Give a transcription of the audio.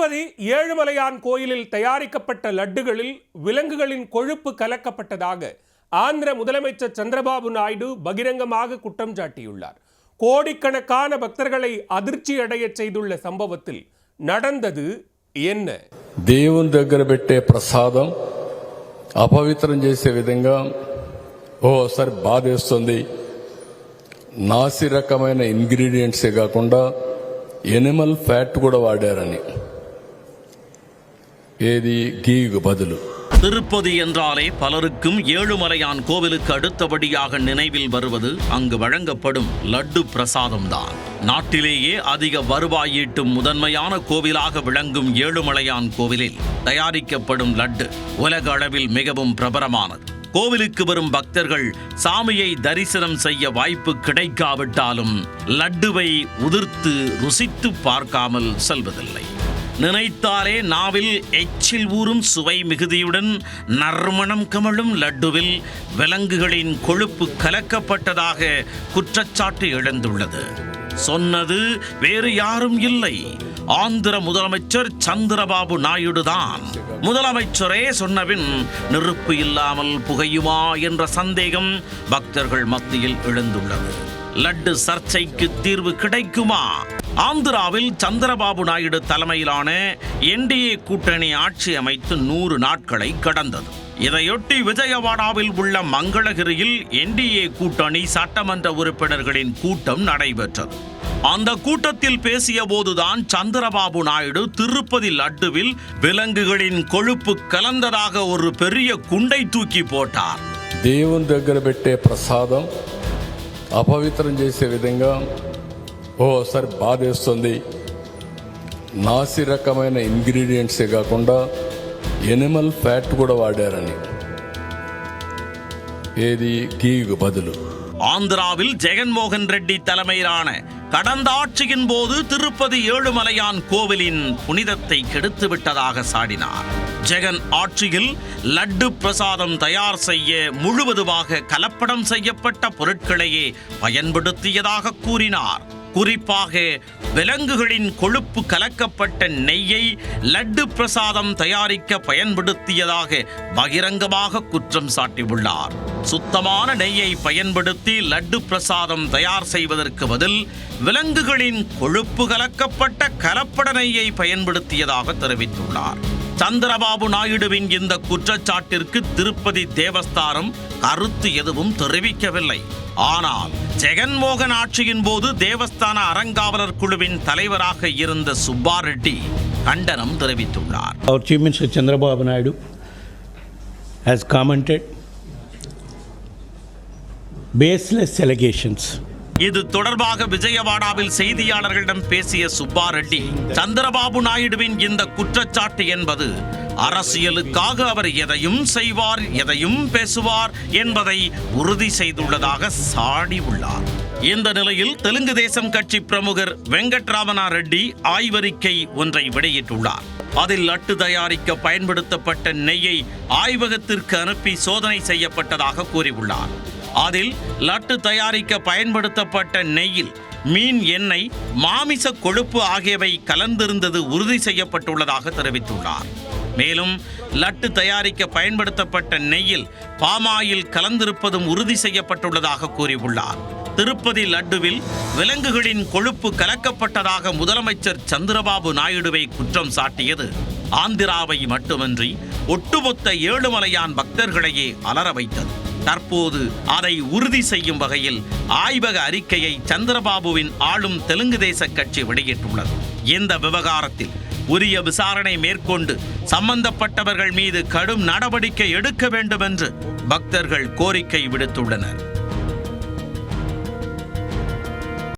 திருப்பதி ஏழுமலையான் கோயிலில் தயாரிக்கப்பட்ட லட்டுகளில் விலங்குகளின் கொழுப்பு கலக்கப்பட்டதாக ஆந்திர முதலமைச்சர் சந்திரபாபு நாயுடு பகிரங்கமாக குற்றம் சாட்டியுள்ளார். கோடிக்கணக்கான பக்தர்களை அதிர்ச்சி அடைய செய்துள்ள சம்பவத்தில் நடந்தது என்ன? దేవుని దగ్గర పెట్టే ప్రసాదం అపవిత్రం చేసే విధంగా ఓసారి బాధేస్తుంది. నాసి రకమైన ఇంగ్రీడియంట్సే కాకుండా ఎనిమల్ ఫ్యాట్ కూడా వాడారని, ఏది గీకు బదులు. திருப்பதி என்றாலே பலருக்கும் ஏழுமலையான் கோவிலுக்கு அடுத்தபடியாக நினைவில் வருவது அங்கு வழங்கப்படும் லட்டு பிரசாதம்தான். நாட்டிலேயே அதிக வருவாய் ஈட்டும் முதன்மையான கோவிலாக விளங்கும் ஏழுமலையான் கோவிலில் தயாரிக்கப்படும் லட்டு உலக அளவில் மிகவும் பிரபலமானது. கோவிலுக்கு வரும் பக்தர்கள் சாமியை தரிசனம் செய்ய வாய்ப்பு கிடைக்காவிட்டாலும் லட்டுவை உதிர்த்து ருசித்து பார்க்காமல் செல்வதில்லை. நினைத்தாலே நாவில் எச்சில் ஊறும் சுவை மிகுதியுடன் நறுமணம் கமழும் லட்டுவில் விலங்குகளின் கொழுப்பு கலக்கப்பட்டதாக குற்றச்சாட்டு எழுந்துள்ளது. சொன்னது வேறு யாரும் இல்லை, ஆந்திர முதலமைச்சர் சந்திரபாபு நாயுடு தான். முதலமைச்சரே சொன்னபின் நெருப்பு இல்லாமல் புகையுமா என்ற சந்தேகம் பக்தர்கள் மத்தியில் எழுந்துள்ளது. லட்டு சர்ச்சைக்கு தீர்வு கிடைக்குமா? ஆந்திராவில் சந்திரபாபு நாயுடு தலைமையிலான என்டிஏ கூட்டணி ஆட்சி அமைத்து 100 நாட்களை கடந்தது. இதையொட்டி விஜயவாடாவில் உள்ள மங்களகிரியில் என்டிஏ கூட்டணி சட்டமன்ற உறுப்பினர்களின் கூட்டம் நடைபெற்றது. அந்த கூட்டத்தில் பேசிய போதுதான் சந்திரபாபு நாயுடு திருப்பதி லட்டுவில் விலங்குகளின் கொழுப்பு கலந்ததாக ஒரு பெரிய குண்டை தூக்கி போட்டார். దేవుని దగ్గర పెట్టే ప్రసాదం అపవిత్రం చేసే విధంగా ఓసారి బాధేస్తుంది. నాసి రకమైన ఇంగ్రీడియంట్సే కాకుండా ఎనిమల్ ఫ్యాట్ కూడా వాడారని, ఏది గీకు బదులు. ஆந்திராவில் ஜெகன்மோகன் ரெட்டி தலைமையிலான கடந்த ஆட்சியின் போது திருப்பதி ஏழுமலையான் கோவிலின் புனிதத்தை கெடுத்து விட்டதாக சாடினார். ஜெகன் ஆட்சியில் லட்டு பிரசாதம் தயார் செய்ய முழுவதுமாக கலப்படம் செய்யப்பட்ட பொருட்களையே பயன்படுத்தியதாக கூறினார். குறிப்பாக விலங்குகளின் கொழுப்பு கலக்கப்பட்ட நெய்யை லட்டு பிரசாதம் தயாரிக்க பயன்படுத்தியதாக பகிரங்கமாக குற்றம் சாட்டியுள்ளார். சுத்தமான நெய்யை பயன்படுத்தி லட்டு பிரசாதம் தயார் செய்வதற்கு பதில் விலங்குகளின் கொழுப்பு கலக்கப்பட்ட கலப்பட நெய்யை பயன்படுத்தியதாக தெரிவித்துள்ளார். சந்திரபாபு நாயுடுவின் இந்த குற்றச்சாட்டிற்கு திருப்பதி தேவஸ்தானம் கருத்து எதுவும் தெரிவிக்கவில்லை. ஆனால் ஜெகன்மோகன் ஆட்சியின் போது தேவஸ்தான அறங்காவலர் குழுவின் தலைவராக இருந்த சுப்பா ரெட்டி கண்டனம் தெரிவித்துள்ளார். Our Chief Minister Chandrababu Naidu has commented baseless allegations. இது தொடர்பாக விஜயவாடாவில் செய்தியாளர்களிடம் பேசிய சுப்பா ரெட்டி, சந்திரபாபு நாயுடுவின் இந்த குற்றச்சாட்டு என்பது அரசியலுக்காக அவர் எதையும் செய்வார், எதையும் பேசுவார் என்பதை உறுதி செய்துள்ளதாக சாடி உள்ளார். இந்த நிலையில் தெலுங்கு தேசம் கட்சி பிரமுகர் வெங்கட்ராமனா ரெட்டி ஆய்வறிக்கை ஒன்றை வெளியிட்டுள்ளார். அதில் லட்டு தயாரிக்க பயன்படுத்தப்பட்ட நெய்யை ஆய்வகத்திற்கு அனுப்பி சோதனை செய்யப்பட்டதாக கூறியுள்ளார். அதில் லட்டு தயாரிக்க பயன்படுத்தப்பட்ட நெய்யில் மீன் எண்ணெய், மாமிச கொழுப்பு ஆகியவை கலந்திருந்தது உறுதி செய்யப்பட்டுள்ளதாக தெரிவித்துள்ளார். மேலும் லட்டு தயாரிக்க பயன்படுத்தப்பட்ட நெய்யில் பாமாயில் கலந்திருப்பதும் உறுதி செய்யப்பட்டுள்ளதாக கூறியுள்ளார். திருப்பதி லட்டுவில் விலங்குகளின் கொழுப்பு கலக்கப்பட்டதாக முதலமைச்சர் சந்திரபாபு நாயுடுவை குற்றம் சாட்டியது ஆந்திராவை மட்டுமின்றி ஒட்டுமொத்த ஏழுமலையான் பக்தர்களையே அலற வைத்தது. தற்போது அதை உறுதி செய்யும் வகையில் ஆய்வக அறிக்கையை சந்திரபாபுவின் ஆளும் தெலுங்கு தேச கட்சி வெளியிட்டுள்ளது. இந்த விவகாரத்தில் உரிய விசாரணை மேற்கொண்டு சம்பந்தப்பட்டவர்கள் மீது கடும் நடவடிக்கை எடுக்க வேண்டும் என்று பக்தர்கள் கோரிக்கை விடுத்துள்ளனர்.